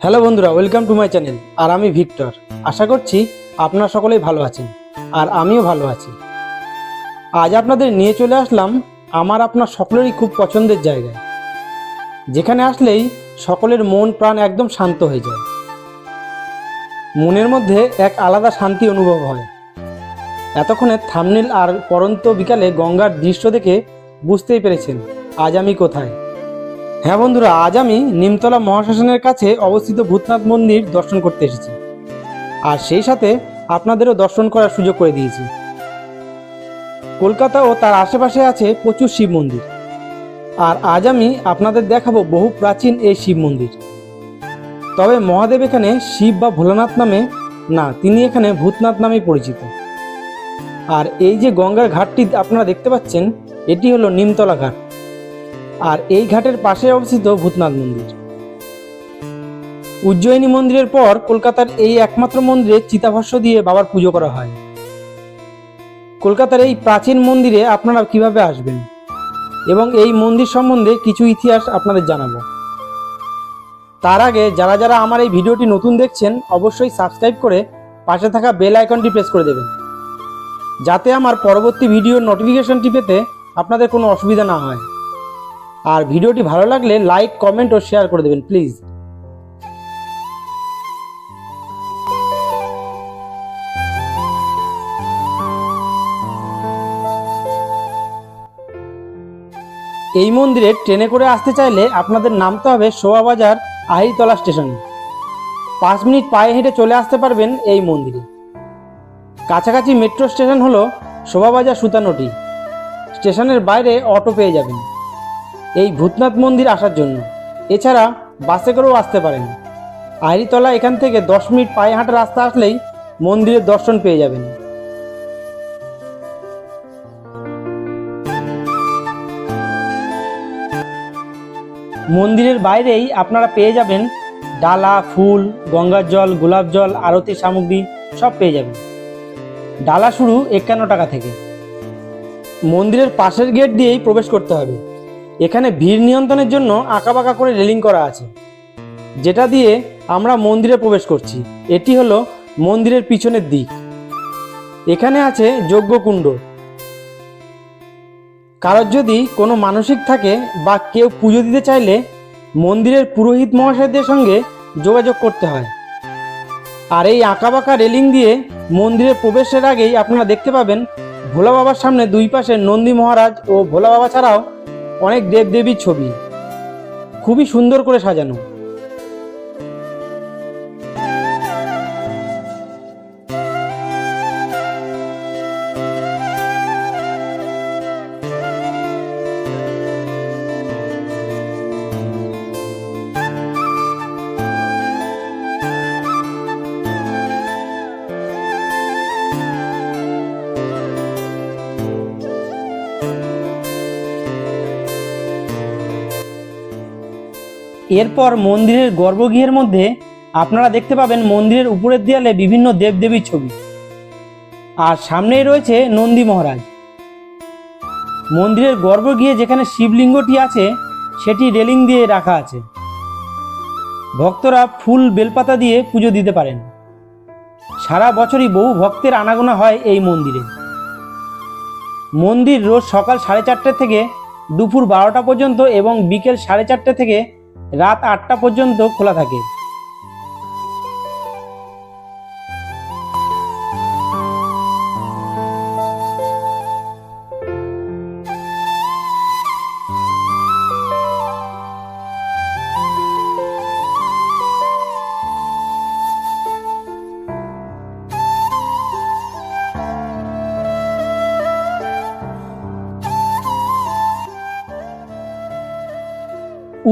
Hello বন্ধুরা, welcome to my channel. আর আমি Victor. আশা করছি আপনারা সকলেই ভালো আছেন, আর আমিও ভালো আছি। আজ আপনাদের নিয়ে চলে আসলাম আমার আপনার সকলেরই খুব পছন্দের জায়গায়, যেখানে আসলেই সকলের মন প্রাণ একদম শান্ত হয়ে যায়। মনের মধ্যে এক আলাদা শান্তি অনুভব হয়। এতক্ষণে থাম্বনেল আর পরন্ত বিকালে গঙ্গার দৃশ্য দেখে বুঝতেই পেরেছেন আজ আমি কোথায়। হ্যাঁ বন্ধুরা, আজ আমি নিমতলা মহাশ্মশানের কাছে অবস্থিত ভূতনাথ মন্দির দর্শন করতে এসেছি, আর সেই সাথে আপনাদেরও দর্শন করার সুযোগ করে দিয়েছি। কলকাতা ও তার আশেপাশে আছে প্রচুর শিব মন্দির, আর আজ আমি আপনাদের দেখাবো বহু প্রাচীন এই শিব মন্দির। তবে মহাদেব এখানে শিব বা ভোলানাথ নামে না, তিনি এখানে ভূতনাথ নামেই পরিচিত। আর এই যে গঙ্গার ঘাটটি আপনারা দেখতে পাচ্ছেন, এটি হলো নিমতলা ঘাট, আর এই ঘাটের পাশে অবস্থিত ভূতনাথ মন্দির। উজ্জয়িনী মন্দিরের পর কলকাতার এই একমাত্র মন্দিরে চিতাভস্ম দিয়ে বাবার পুজো করা হয়। কলকাতার এই প্রাচীন মন্দিরে আপনারা কিভাবে আসবেন এবং এই মন্দির সম্বন্ধে কিছু ইতিহাস আপনাদের জানাবো। তার আগে যারা যারা আমার এই ভিডিওটি নতুন দেখছেন, অবশ্যই সাবস্ক্রাইব করে পাশে থাকা বেল আইকনটি প্রেস করে দেবেন, যাতে আমার পরবর্তী ভিডিওর নোটিফিকেশনটি পেতে আপনাদের কোনো অসুবিধা না হয়। আর ভিডিওটি ভালো লাগলে লাইক, কমেন্ট ও শেয়ার করে দেবেন প্লিজ। এই মন্দিরে ট্রেনে করে আসতে চাইলে আপনাদের নামতে হবে শোভাবাজার আহিরতলা স্টেশনে। 5 মিনিট পায়ে হেঁটে চলে আসতে পারবেন এই মন্দিরে। কাছাকাছি মেট্রো স্টেশন হলো শোভাবাজার সুতানটি। স্টেশনের বাইরে অটো পেয়ে যাবেন এই ভূতনাথ মন্দির আসার জন্য। এছাড়া বাসে করেও আসতে পারেন। আহিরতলা এখান থেকে 10 মিনিট পায়ে হাঁটা রাস্তা আসলেই মন্দিরের দর্শন পেয়ে যাবেন। মন্দিরের বাইরেই আপনারা পেয়ে যাবেন ডালা, ফুল, গঙ্গার জল, গোলাপ জল, আরতির সামগ্রী সব পেয়ে যাবেন। ডালা শুরু 51 টাকা থেকে। মন্দিরের পাশের গেট দিয়েই প্রবেশ করতে হবে। এখানে ভিড় নিয়ন্ত্রণের জন্য আঁকাবাঁকা করে রেলিং করা আছে, যেটা দিয়ে আমরা মন্দিরে প্রবেশ করছি। এটি হলো মন্দিরের পিছনের দিক। এখানে আছে যজ্ঞকুণ্ড। কারোর যদি কোনো মানসিক থাকে বা কেউ পুজো দিতে চাইলে মন্দিরের পুরোহিত মহাশয়দের সঙ্গে যোগাযোগ করতে হয়। আর এই আঁকাবাঁকা রেলিং দিয়ে মন্দিরের প্রবেশের আগেই আপনারা দেখতে পাবেন ভোলা বাবার সামনে দুই পাশে নন্দী মহারাজ ও ভোলা বাবা ছাড়াও অনেক দেবদেবীর ছবি, খুবই সুন্দর করে সাজানো। এরপর মন্দিরের গর্ভগৃহের মধ্যে আপনারা দেখতে পাবেন মন্দিরের উপরের দেয়ালে বিভিন্ন দেবদেবীর ছবি, আর সামনেই রয়েছে নন্দী মহারাজ। মন্দিরের গর্ভগৃহে যেখানে শিবলিঙ্গটি আছে সেটি রেলিং দিয়ে রাখা আছে। ভক্তরা ফুল, বেলপাতা দিয়ে পুজো দিতে পারেন। সারা বছরই বহু ভক্তের আনাগোনা হয় এই মন্দিরে। মন্দির রোজ সকাল 4:30 থেকে দুপুর 12টা পর্যন্ত এবং বিকেল 4:30 থেকে রাত 8টা পর্যন্ত খোলা থাকে।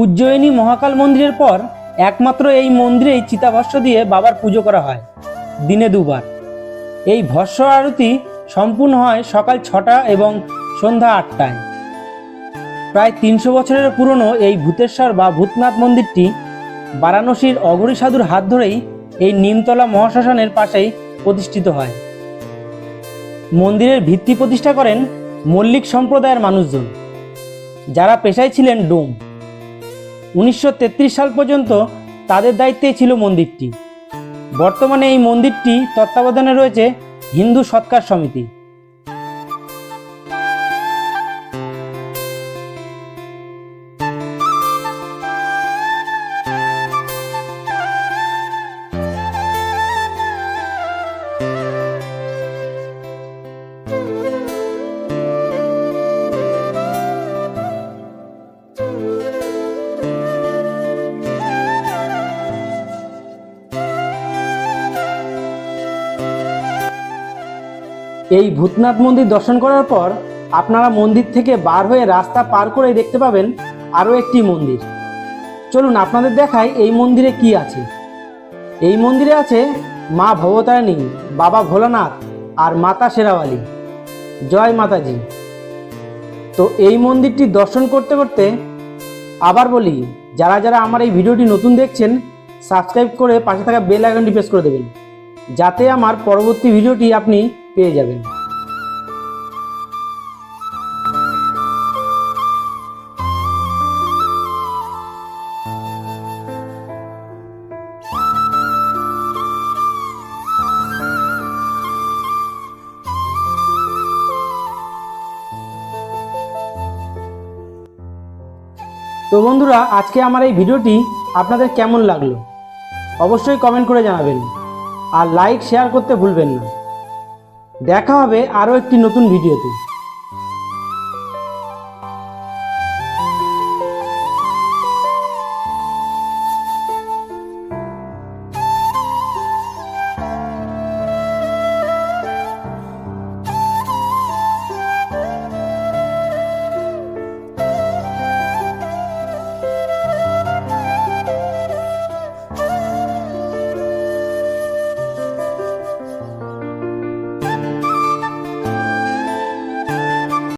উজ্জয়িনী মহাকাল মন্দিরের পর একমাত্র এই মন্দিরেই চিতাভস্ম দিয়ে বাবার পুজো করা হয় দিনে 2 বার। এই ভস্ম আরতি সম্পূর্ণ হয় সকাল 6টা এবং সন্ধ্যা 8টায়। প্রায় 300 বছরের পুরনো এই ভূতেশ্বর বা ভূতনাথ মন্দিরটি বারাণসীর অঘরী সাধুর হাত ধরেই এই নিমতলা মহাশ্মশানের পাশেই প্রতিষ্ঠিত হয়। মন্দিরের ভিত্তি প্রতিষ্ঠা করেন মল্লিক সম্প্রদায়ের মানুষজন, যারা পেশায় ছিলেন ডোম। 1933 সাল পর্যন্ত তাদের দায়িত্বেই ছিল মন্দিরটি। বর্তমানে এই মন্দিরটি তত্ত্বাবধানে রয়েছে হিন্দু সৎকার সমিতি। এই ভূতনাথ মন্দির দর্শন করার পর আপনারা মন্দির থেকে বার হয়ে রাস্তা পার করেই দেখতে পাবেন আরও একটি মন্দির। চলুন আপনাদের দেখাই এই মন্দিরে কি আছে। এই মন্দিরে আছে মা ভবতারিণী, বাবা ভোলানাথ আর মাতা শেরাওয়ালি। জয় মাতাজি। তো এই মন্দিরটি দর্শন করতে করতে আবার বলি, যারা যারা আমার এই ভিডিওটি নতুন দেখছেন সাবস্ক্রাইব করে পাশে থাকা বেল আইকনটি প্রেস করে দেবেন, যাতে আমার পরবর্তী ভিডিওটি আপনি পেয়ে যাবেন। তো বন্ধুরা, আজকে আমার এই ভিডিওটি আপনাদের কেমন লাগলো অবশ্যই কমেন্ট করে জানাবেন, আর লাইক শেয়ার করতে ভুলবেন না। দেখা হবে আরও একটি নতুন ভিডিওতে।